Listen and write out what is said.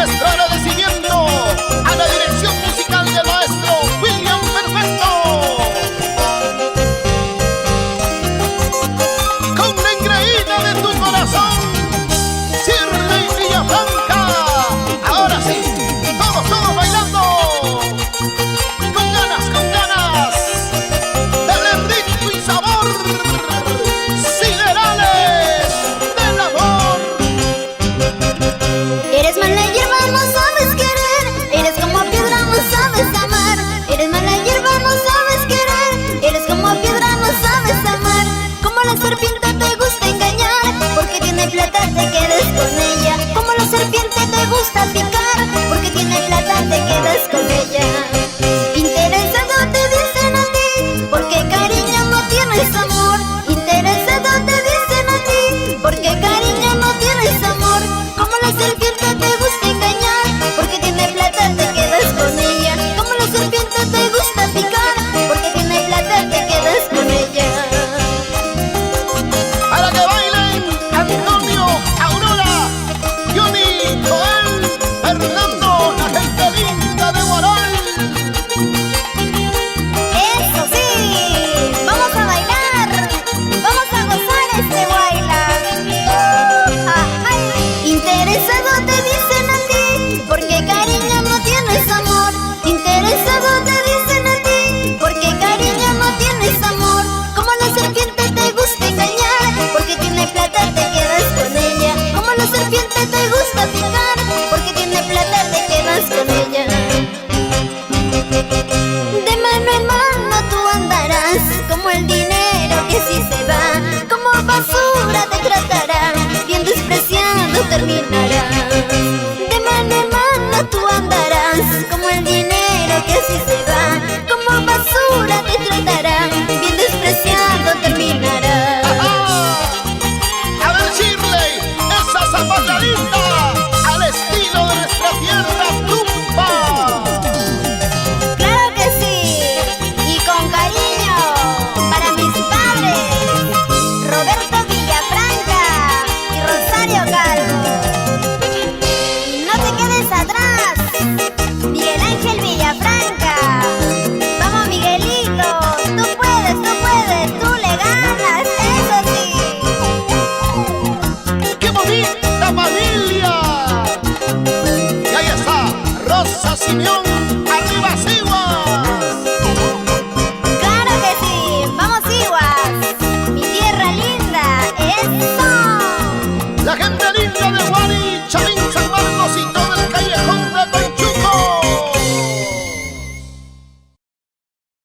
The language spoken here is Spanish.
Nuestro agradecimiento a la dirección musical del maestro William Perfecto. Con la engreída de tu corazón, Shirley Villafranca. Ahora sí, todos bailando. Con ganas, dale ritmo y sabor. Siderales del amor. Eres mala hierba, no sabes querer. Eres como piedra, no sabes amar. Eres mala hierba, no sabes querer. Eres como piedra, no sabes amar. Como la serpiente te gusta engañar, porque tiene plata te quedas con ella. Como la serpiente te gusta picar, porque tiene plata te quedas con ella. Interesado te dicen a ti, porque cariño no tienes amor. Interesado te dicen a ti, porque cariño no tienes amor. Como la serpiente te gusta engañar, porque tiene plata te quedas con ella. Como la serpiente te gusta picar, porque tiene plata te quedas con ella. Para que bailen Antonio, Aurora, Johnny, Joel, Fernando, la gente linda de Guaral. ¡Eso sí! ¡Vamos a bailar! ¡Vamos a gozar este baila! ¡Ay! Interesado te dicen a ti, porque cariño no tienes amor. Interesado te dicen a ti, porque cariño no tienes amor. Como la serpiente te gusta engañar, porque tiene plata te quedas con ella. Como la serpiente te gusta picar, porque tiene plata te quedas con ella. De mano en mano tú andarás, como el dinero que sí se va. Como basura te tratará, bien despreciado terminarás. De mano en mano tú andarás, como el dinero que sí se va. Como basura te tratará, bien despreciado terminarás. A ver, Shirley, esa zapatadita al estilo de nuestra tierra tumba. ¡Claro que sí! Y con cariño para mis padres, Roberto Villafranca y Rosario Calvo. Y no te quedes atrás, Miguel Ángel Villafranca. Vamos, Miguelito, tú puedes, tú le ganas, eso sí. ¡Qué bonita familia! Y ahí está Rosa Simeón